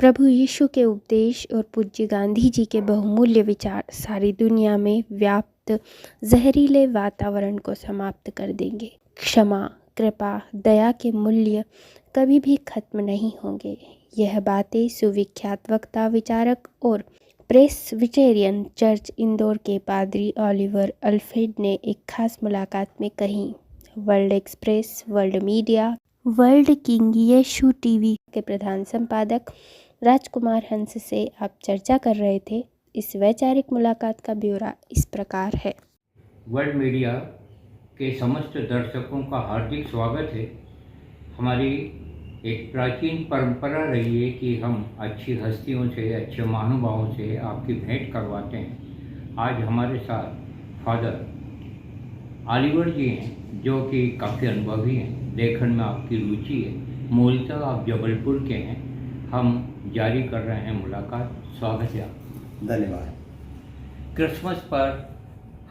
प्रभु यीशु के उपदेश और पूज्य गांधी जी के बहुमूल्य विचार सारी दुनिया में व्याप्त जहरीले वातावरण को समाप्त कर देंगे। क्षमा, कृपा, दया के मूल्य कभी भी खत्म नहीं होंगे। यह बातें सुविख्यात वक्ता, विचारक और प्रेस्बिटेरियन चर्च इंदौर के पादरी ओलिवर अल्फ्रेड ने एक खास मुलाकात में कही। World express, world media, world king यीशु टीवी के प्रधान संपादक राजकुमार हंस से आप चर्चा कर रहे थे। इस वैचारिक मुलाकात का ब्यौरा इस प्रकार है। वर्ल्ड मीडिया के समस्त दर्शकों का हार्दिक स्वागत है। हमारी एक प्राचीन परंपरा रही है कि हम अच्छी हस्तियों से, अच्छे महानुभावों से आपकी भेंट करवाते हैं। आज हमारे साथ फादर ओलिवर जी हैं, जो कि काफ़ी अनुभवी हैं, लेखन में आपकी रुचि है। मूलतः आप जबलपुर के हैं। हम जारी कर रहे हैं मुलाकात। स्वागत है आप। धन्यवाद। क्रिसमस पर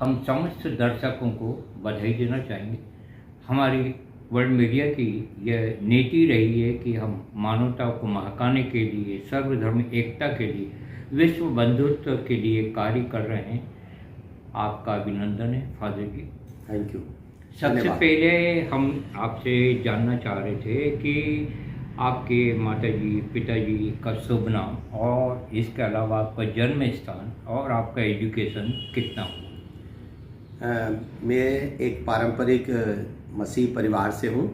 हम समस्त दर्शकों को बधाई देना चाहेंगे। हमारी वर्ल्ड मीडिया की यह नीति रही है कि हम मानवता को महकाने के लिए, सर्वधर्म एकता के लिए, विश्व बंधुत्व के लिए कार्य कर रहे हैं। आपका अभिनंदन है फादर जी। Thank you. सबसे पहले हम आपसे जानना चाह रहे थे कि आपके माताजी, पिताजी का शुभ नाम और इसके अलावा आपका जन्म स्थान और आपका एजुकेशन कितना हुआ। मैं एक पारंपरिक मसीह परिवार से हूँ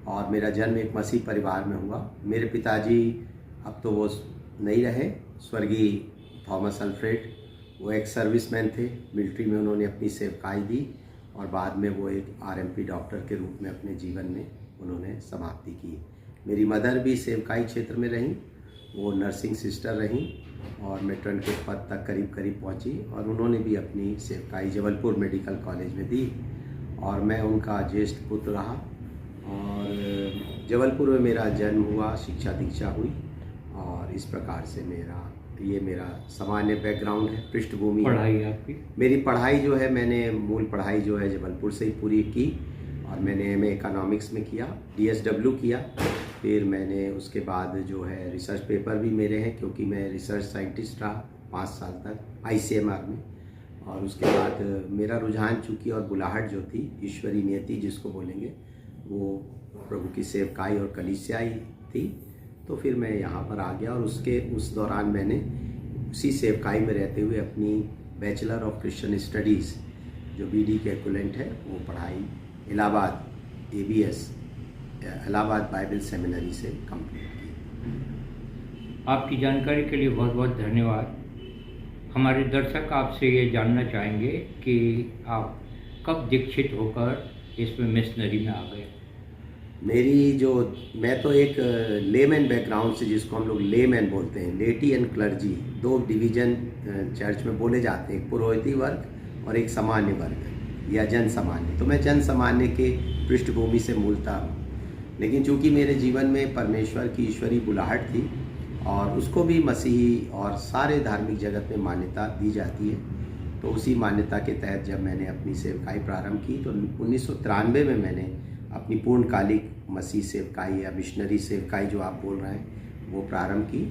और मेरा जन्म एक मसीह परिवार में हुआ। मेरे पिताजी अब तो वो नहीं रहे, स्वर्गीय थॉमस अल्फ्रेड, वो एक सर्विसमैन थे। मिलिट्री में उन्होंने अपनी सेवकाई दी और बाद में वो एक आरएमपी डॉक्टर के रूप में अपने जीवन में उन्होंने समाप्ति की। मेरी मदर भी सेवकाई क्षेत्र में रहीं, वो नर्सिंग सिस्टर रहीं और मेट्रन के पद तक करीब करीब पहुंची और उन्होंने भी अपनी सेवकाई जबलपुर मेडिकल कॉलेज में दी और मैं उनका ज्येष्ठ पुत्र रहा। और जबलपुर में मेरा जन्म हुआ, शिक्षा दीक्षा हुई और इस प्रकार से मेरा सामान्य बैकग्राउंड है, पृष्ठभूमि। पढ़ाई आपकी? मेरी पढ़ाई जो है, मैंने मूल पढ़ाई जो है जबलपुर से ही पूरी की और मैंने एमए इकोनॉमिक्स में किया, डीएसडब्ल्यू किया। फिर मैंने उसके बाद जो है रिसर्च पेपर भी मेरे हैं, क्योंकि मैं रिसर्च साइंटिस्ट रहा 5 साल तक आईसीएमआर में। और उसके बाद मेरा रुझान चूँकि और बुलाहट जो थी, ईश्वरी नियति जिसको बोलेंगे, वो प्रभु की सेवकाई और कलीसियाई थी, तो फिर मैं यहाँ पर आ गया। और उस दौरान मैंने उसी सेवकाई में रहते हुए अपनी बैचलर ऑफ क्रिश्चियन स्टडीज़ जो बीडी के इक्विवेलेंट है वो पढ़ाई Allahabad ABS, Allahabad Bible seminary से कंप्लीट की। आपकी जानकारी के लिए बहुत बहुत धन्यवाद। हमारे दर्शक आपसे ये जानना चाहेंगे कि आप कब दीक्षित होकर इसमें मिशनरी में आ गए। मैं तो एक लेमैन बैकग्राउंड से, जिसको हम लोग लेमैन बोलते हैं, लेटी एंड क्लर्जी, 2 डिवीजन चर्च में बोले जाते हैं, एक पुरोहिती वर्ग और एक सामान्य वर्ग या जन सामान्य। तो मैं जन सामान्य के पृष्ठभूमि से मूलता हूँ, लेकिन चूंकि मेरे जीवन में परमेश्वर की ईश्वरी बुलाहट थी और उसको भी मसीही और सारे धार्मिक जगत में मान्यता दी जाती है, तो उसी मान्यता के तहत जब मैंने अपनी सेवकाई प्रारंभ की तो 1993 में मैंने अपनी पूर्णकालिक मसीह सेवकाई या मिशनरी सेवकाई जो आप बोल रहे हैं वो प्रारंभ की।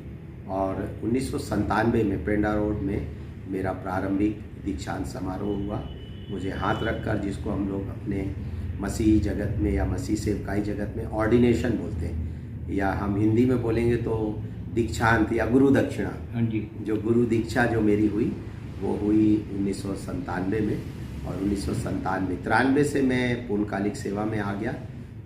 और 1997 में पेंडा रोड में मेरा प्रारंभिक दीक्षांत समारोह हुआ। मुझे हाथ रखकर, जिसको हम लोग अपने मसीही जगत में या मसीह सेवकाई जगत में ऑर्डिनेशन बोलते हैं, या हम हिंदी में बोलेंगे तो दीक्षांत या गुरु दक्षिणा। हाँ जी। जो गुरु दीक्षा जो मेरी हुई वो हुई 1997 में। और 1993 से मैं पूर्णकालिक सेवा में आ गया।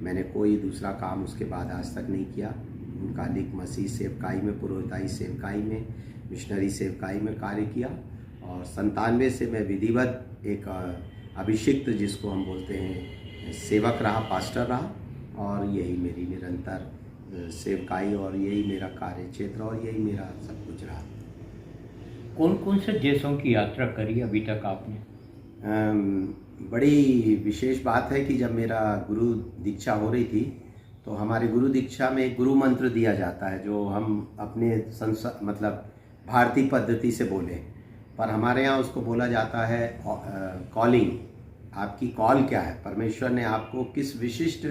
मैंने कोई दूसरा काम उसके बाद आज तक नहीं किया। पूर्णकालिक मसीह सेवकाई में, पुरोहिताई सेवकाई में, मिशनरी सेवकाई में कार्य किया। और 97 से मैं विधिवत एक अभिषिक्त, जिसको हम बोलते हैं, सेवक रहा, पास्टर रहा। और यही मेरी निरंतर सेवकाई और यही मेरा कार्य क्षेत्र और यही मेरा सब कुछ रहा। कौन कौन से देशों की यात्रा करी अभी तक आपने? बड़ी विशेष बात है कि जब मेरा गुरु दीक्षा हो रही थी तो हमारे गुरु दीक्षा में एक गुरु मंत्र दिया जाता है, जो हम अपने भारतीय पद्धति से बोले, पर हमारे यहाँ उसको बोला जाता है कॉलिंग। आपकी कॉल क्या है? परमेश्वर ने आपको किस विशिष्ट,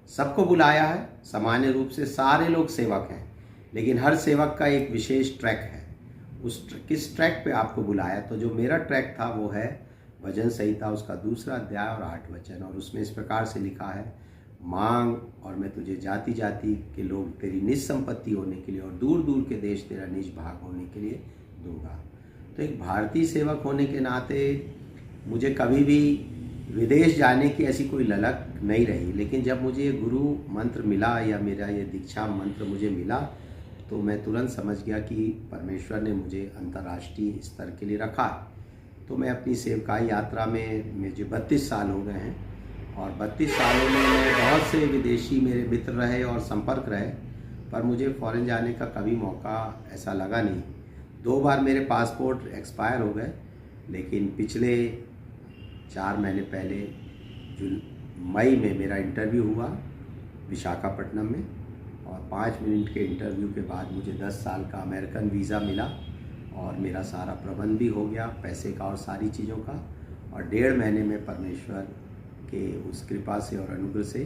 सबको बुलाया है, सामान्य रूप से सारे लोग सेवक हैं, लेकिन हर सेवक का एक विशेष ट्रैक है। किस ट्रैक पे आपको बुलाया, तो जो मेरा ट्रैक था वो है भजन संहिता, उसका 2 अध्याय और 8 वचन। और उसमें इस प्रकार से लिखा है, मांग और मैं तुझे जाति जाति के लोग तेरी निज संपत्ति होने के लिए और दूर दूर के देश तेरा निज भाग होने के लिए दूंगा। तो एक भारतीय सेवक होने के नाते मुझे कभी भी विदेश जाने की ऐसी कोई ललक नहीं रही, लेकिन जब मुझे ये गुरु मंत्र मिला या मेरा ये दीक्षा मंत्र मुझे मिला तो मैं तुरंत समझ गया कि परमेश्वर ने मुझे अंतर्राष्ट्रीय स्तर के लिए रखा। तो मैं अपनी सेवकाई यात्रा में मुझे 32 साल हो गए हैं और 32 सालों में बहुत से विदेशी मेरे मित्र रहे और संपर्क रहे, पर मुझे फॉरेन जाने का कभी मौका ऐसा लगा नहीं। 2 बार मेरे पासपोर्ट एक्सपायर हो गए, लेकिन पिछले 4 महीने पहले मई में मेरा इंटरव्यू हुआ विशाखापट्टनम में, और 5 मिनट के इंटरव्यू के बाद मुझे 10 साल का अमेरिकन वीज़ा मिला और मेरा सारा प्रबंध भी हो गया, पैसे का और सारी चीज़ों का। और 1.5 महीने में परमेश्वर के उस कृपा से और अनुग्रह से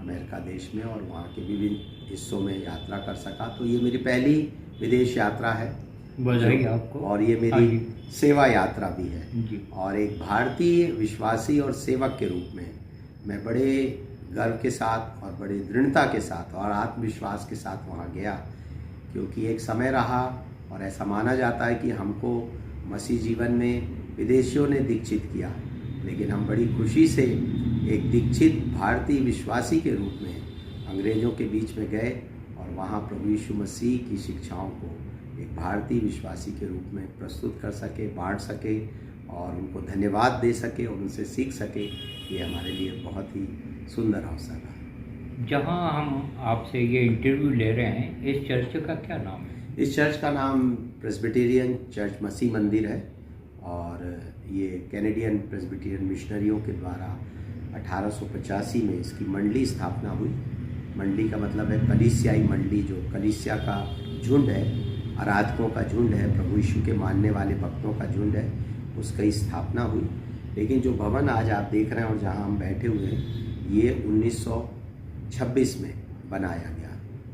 अमेरिका देश में और वहाँ के विभिन्न हिस्सों में यात्रा कर सका। तो ये मेरी पहली विदेश यात्रा है, बधाई आपको। और ये मेरी सेवा यात्रा भी है जी। और एक भारतीय विश्वासी और सेवक के रूप में मैं बड़े गर्व के साथ और बड़े दृढ़ता के साथ और आत्मविश्वास के साथ वहाँ गया, क्योंकि एक समय रहा और ऐसा माना जाता है कि हमको मसीह जीवन में विदेशियों ने दीक्षित किया, लेकिन हम बड़ी खुशी से एक दीक्षित भारतीय विश्वासी के रूप में अंग्रेज़ों के बीच में गए और वहाँ प्रभु यीशु मसीह की शिक्षाओं को एक भारतीय विश्वासी के रूप में प्रस्तुत कर सके, बांट सके और उनको धन्यवाद दे सके और उनसे सीख सके। ये हमारे लिए बहुत ही सुंदर अवसर है। जहाँ हम आपसे ये इंटरव्यू ले रहे हैं, इस चर्च का क्या नाम है? इस चर्च का नाम प्रेस्बिटेरियन चर्च मसीह मंदिर है और ये कैनेडियन प्रेस्बिटेरियन मिशनरियों के द्वारा 1885 में इसकी मंडली स्थापना हुई। मंडली का मतलब है कलीसियाई मंडली, जो कलीसिया का झुंड है, आराधकों का झुंड है, प्रभु यीशु के मानने वाले भक्तों का झुंड है, उसकी स्थापना हुई। लेकिन जो भवन आज आप देख रहे हैं और जहां हम बैठे हुए हैं, ये 1926 में बनाया गया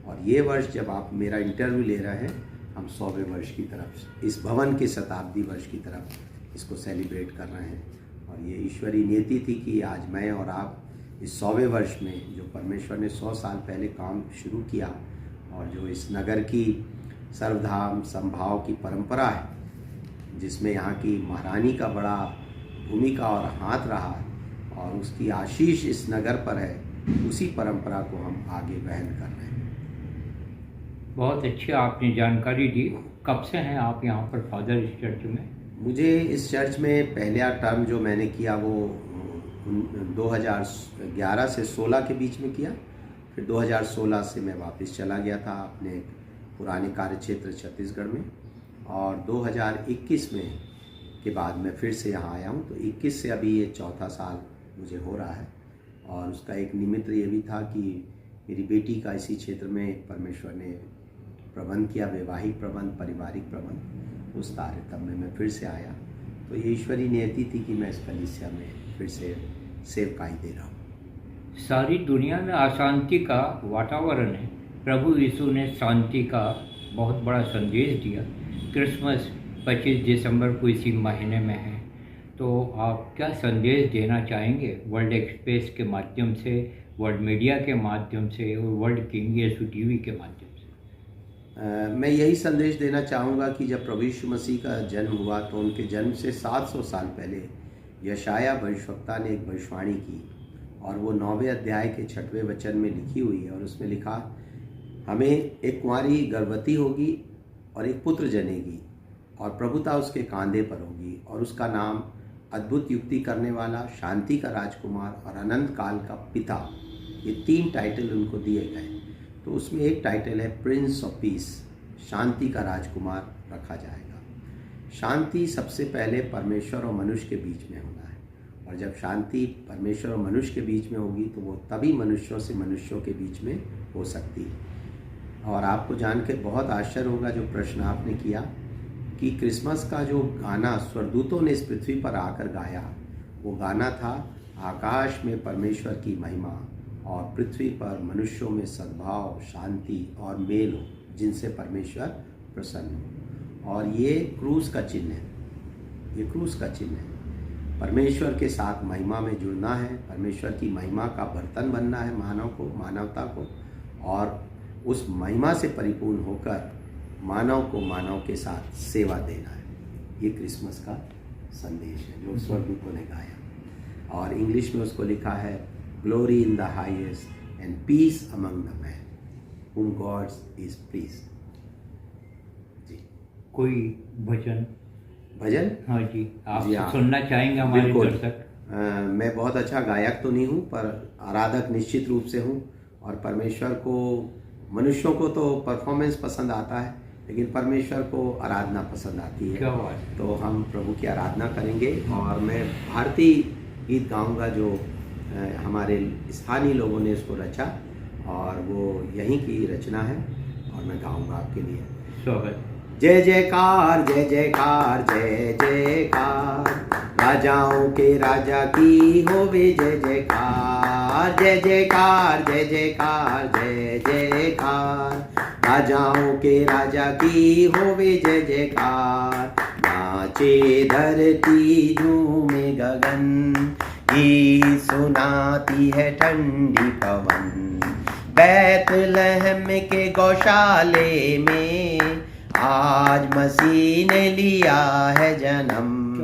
और ये वर्ष जब आप मेरा इंटरव्यू ले रहे हैं, हम 100वें वर्ष की तरफ, इस भवन के शताब्दी वर्ष की तरफ इसको सेलिब्रेट कर रहे हैं। और ये ईश्वरीय नियति थी कि आज मैं और आप इस 100वें वर्ष में, जो परमेश्वर ने 100 साल पहले काम शुरू किया और जो इस नगर की सर्वधाम संभाव की परंपरा है, जिसमें यहाँ की महारानी का बड़ा भूमिका और हाथ रहा और उसकी आशीष इस नगर पर है, उसी परंपरा को हम आगे वहन कर रहे हैं। बहुत अच्छी आपने जानकारी दी। कब से हैं आप यहाँ पर फादर इस चर्च में? मुझे इस चर्च में पहला टर्म जो मैंने किया वो 2011 से 16 के बीच में किया। फिर 2016 से मैं वापस चला गया था अपने पुराने कार्यक्षेत्र छत्तीसगढ़ में, और 2021 में के बाद मैं फिर से यहाँ आया हूँ। तो 21 से अभी ये 4था साल मुझे हो रहा है। और उसका एक निमित्त ये भी था कि मेरी बेटी का इसी क्षेत्र में परमेश्वर ने प्रबंध किया, वैवाहिक प्रबंध, पारिवारिक प्रबंध, उस तारतम्य में मैं फिर से आया। तो ये ईश्वरीय नियति थी कि मैं इस कलीसिया में फिर से सेवकाई दे रहा हूँ। सारी दुनिया में अशांति का वातावरण है, प्रभु यीशु ने शांति का बहुत बड़ा संदेश दिया। क्रिसमस 25 दिसंबर को इसी महीने में है, तो आप क्या संदेश देना चाहेंगे वर्ल्ड एक्सप्रेस के माध्यम से, वर्ल्ड मीडिया के माध्यम से और वर्ल्ड किंग यीशु टीवी के माध्यम से? मैं यही संदेश देना चाहूँगा कि जब प्रभु यीशु मसीह का जन्म हुआ तो उनके जन्म से 700 साल पहले यशाया भविष्यवक्ता ने एक भविष्यवाणी की, और वो 9वें अध्याय के 6वें वचन में लिखी हुई है। और उसमें लिखा, हमें एक कुंवारी गर्भवती होगी और एक पुत्र जनेगी और प्रभुता उसके कांधे पर होगी, और उसका नाम अद्भुत युक्ति करने वाला, शांति का राजकुमार और अनंत काल का पिता। ये 3 टाइटल उनको दिए गए। तो उसमें एक टाइटल है प्रिंस ऑफ पीस, शांति का राजकुमार रखा जाएगा। शांति सबसे पहले परमेश्वर और मनुष्य के बीच में होना है, और जब शांति परमेश्वर और मनुष्य के बीच में होगी तो वो तभी मनुष्यों से मनुष्यों के बीच में हो सकती है। और आपको जान के बहुत आश्चर्य होगा जो प्रश्न आपने किया कि क्रिसमस का जो गाना स्वर्गदूतों ने इस पृथ्वी पर आकर गाया, वो गाना था, आकाश में परमेश्वर की महिमा और पृथ्वी पर मनुष्यों में सद्भाव, शांति और मेल हो। जिनसे परमेश्वर प्रसन्न हो। और ये क्रूस का चिन्ह है, ये क्रूस का चिन्ह है। परमेश्वर के साथ महिमा में जुड़ना है, परमेश्वर की महिमा का बर्तन बनना है मानवता को, और उस महिमा से परिपूर्ण होकर मानव को मानव के साथ सेवा देना है। ये क्रिसमस का संदेश है जो स्वर्गदूतों ने गाया, और इंग्लिश में उसको लिखा है glory in the highest and peace among the man whom God is pleased। जी, कोई भजन? हाँ जी, आप जी हाँ, सुनना चाहेंगे हमारे दर्शक? मैं बहुत अच्छा गायक तो नहीं हूँ, पर आराधक निश्चित रूप से हूँ। और परमेश्वर को, मनुष्यों को तो परफॉर्मेंस पसंद आता है, लेकिन परमेश्वर को आराधना पसंद आती है। क्या बात है। तो हम प्रभु की आराधना करेंगे, और मैं भारतीय गीत गाऊंगा जो हमारे स्थानीय लोगों ने इसको रचा, और वो यहीं की रचना है, और मैं गाऊंगा आपके लिए। स्वागत। जय जयकार, जय जयकार, जय जयकार, राजाओं के राजा की होवे जय जयकार। जय जयकार, जय जयकार, जय जयकार, राजाओं के राजा की होवे जय जयकार। नाचे धरती झूमे गगन, गीत सुनाती है ठंडी पवन। बैतलहम के गौशाले में आज मसीह ने लिया है जन्म।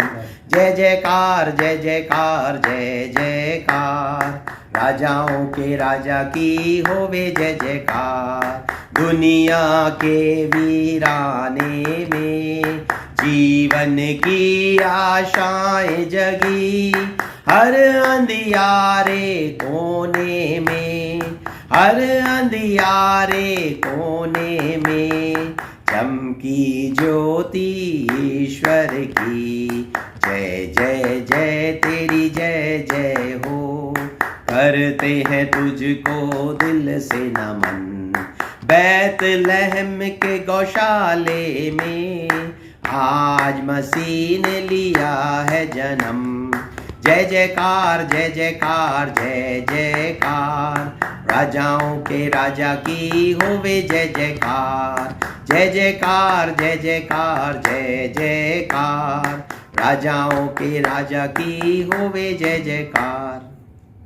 जय जयकार, जय जयकार, जय जयकार, राजाओं के राजा की होवे जय जयकार। दुनिया के वीराने में जीवन की आशाएं जगी, हर अंधियारे कोने में, हर अंधियारे कोने में चमकी ज्योति ईश्वर की। जय जय जय तेरी जय जय हो, करते हैं तुझको दिल से नमन। बैतलहम के गौशाले में आज मसीह ने लिया है जन्म। जय जयकार, जय जयकार, जय जयकार, राजाओं के राजा की होवे जय जयकार। जय जयकार, जय जयकार, जय जयकार, राजाओं के राजा की होवे जय जयकार।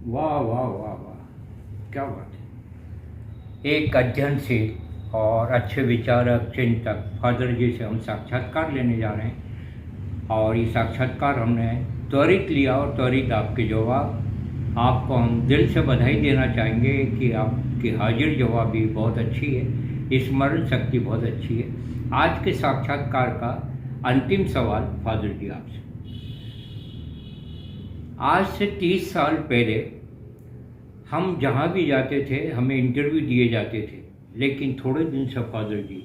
वाह वाह वाह वाह, क्या बात है। एक अध्ययनशील और अच्छे विचारक, चिंतक फादर जी से हम साक्षात्कार लेने जा रहे हैं, और ये साक्षात्कार हमने त्वरित लिया, और त्वरित आपके जवाब। आपको हम दिल से बधाई देना चाहेंगे कि आपकी हाजिर जवाबी बहुत अच्छी है, स्मरण शक्ति बहुत अच्छी है। आज के साक्षात्कार का अंतिम सवाल फादर जी आपसे। आज से 30 साल पहले हम जहाँ भी जाते थे हमें इंटरव्यू दिए जाते थे, लेकिन थोड़े दिन से फादर जी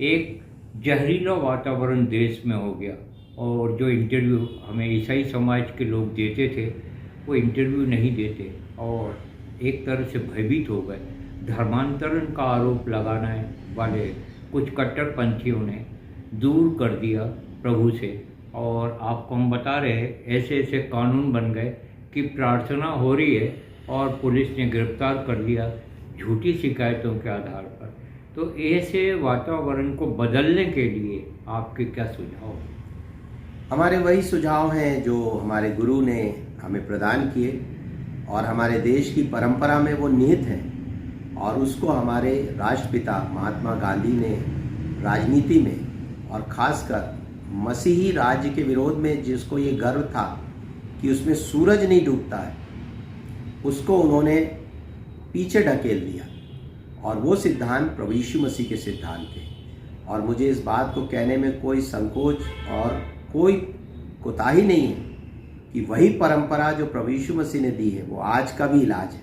एक जहरीला वातावरण देश में हो गया, और जो इंटरव्यू हमें ईसाई समाज के लोग देते थे वो इंटरव्यू नहीं देते, और एक तरह से भयभीत हो गए। धर्मांतरण का आरोप लगाने वाले कुछ कट्टरपंथियों ने दूर कर दिया प्रभु से, और आपको हम बता रहे हैं ऐसे ऐसे कानून बन गए कि प्रार्थना हो रही है और पुलिस ने गिरफ्तार कर लिया झूठी शिकायतों के आधार पर। तो ऐसे वातावरण को बदलने के लिए आपके क्या सुझाव हैं? हमारे वही सुझाव हैं जो हमारे गुरु ने हमें प्रदान किए, और हमारे देश की परंपरा में वो निहित हैं, और उसको हमारे राष्ट्रपिता महात्मा गांधी ने राजनीति में, और ख़ासकर मसीही राज्य के विरोध में जिसको ये गर्व था कि उसमें सूरज नहीं डूबता है, उसको उन्होंने पीछे ढकेल दिया, और वो सिद्धांत प्रभु यीशु मसीह के सिद्धांत थे। और मुझे इस बात को कहने में कोई संकोच और कोई कोताही नहीं है कि वही परंपरा जो प्रभु यीशु मसीह ने दी है वो आज का भी इलाज है,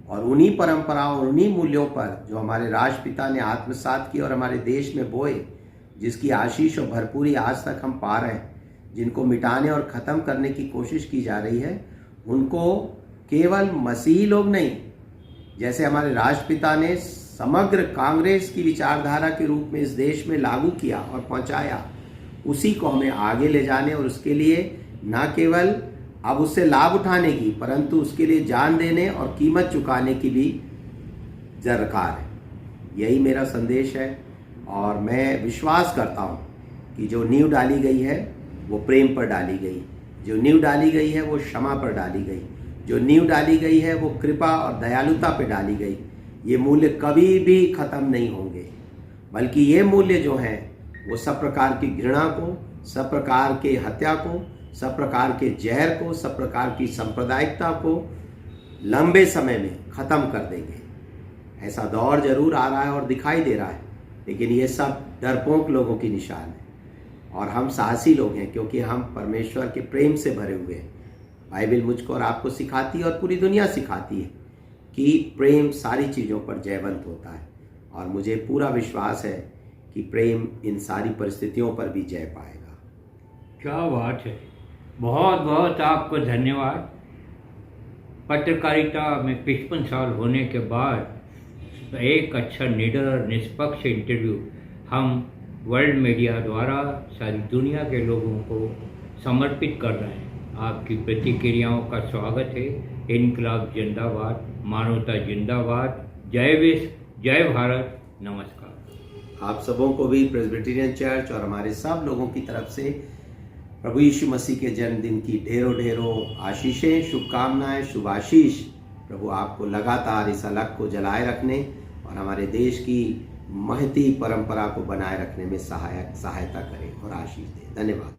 और उन्हीं परंपराओं और उन्हीं मूल्यों पर जो हमारे राष्ट्रपिता ने आत्मसात किए और हमारे देश में बोए, जिसकी आशीष और भरपूरी आज तक हम पा रहे हैं, जिनको मिटाने और ख़त्म करने की कोशिश की जा रही है, उनको केवल मसीही लोग नहीं, जैसे हमारे राष्ट्रपिता ने समग्र कांग्रेस की विचारधारा के रूप में इस देश में लागू किया और पहुंचाया, उसी को हमें आगे ले जाने, और उसके लिए न केवल अब उससे लाभ उठाने की, परंतु उसके लिए जान देने और कीमत चुकाने की भी दरकार है। यही मेरा संदेश है। और मैं विश्वास करता हूँ कि जो नींव डाली गई है वो प्रेम पर डाली गई, जो नींव डाली गई है वो क्षमा पर डाली गई, जो नींव डाली गई है वो कृपा और दयालुता पर डाली गई। ये मूल्य कभी भी खत्म नहीं होंगे, बल्कि ये मूल्य जो हैं वो सब प्रकार की घृणा को, सब प्रकार के हत्या को, सब प्रकार के जहर को, सब प्रकार की सांप्रदायिकता को लंबे समय में ख़त्म कर देंगे। ऐसा दौर जरूर आ रहा है और दिखाई दे रहा है, लेकिन ये सब डरपोक लोगों की निशान है और हम साहसी लोग हैं, क्योंकि हम परमेश्वर के प्रेम से भरे हुए हैं। बाइबल मुझको और आपको सिखाती है और पूरी दुनिया सिखाती है कि प्रेम सारी चीज़ों पर जयवंत होता है, और मुझे पूरा विश्वास है कि प्रेम इन सारी परिस्थितियों पर भी जय पाएगा। क्या बात है, बहुत बहुत आपको धन्यवाद। पत्रकारिता में 55 साल होने के बाद एक अच्छा निडर और निष्पक्ष इंटरव्यू हम वर्ल्ड मीडिया द्वारा सारी दुनिया के लोगों को समर्पित कर रहे हैं। आपकी प्रतिक्रियाओं का स्वागत है। इनकलाब जिंदाबाद, मानवता जिंदाबाद, जय विश्व, जय भारत, नमस्कार। आप सबों को भी प्रेस्बिटेरियन चर्च और हमारे सब लोगों की तरफ से प्रभु यीशु मसीह के जन्मदिन की ढेरों ढेरों आशीषें, शुभकामनाएं, शुभाशीष। प्रभु आपको लगातार इस अलग को जलाए रखने और हमारे देश की महती परंपरा को बनाए रखने में सहायता करें और आशीष दें। धन्यवाद।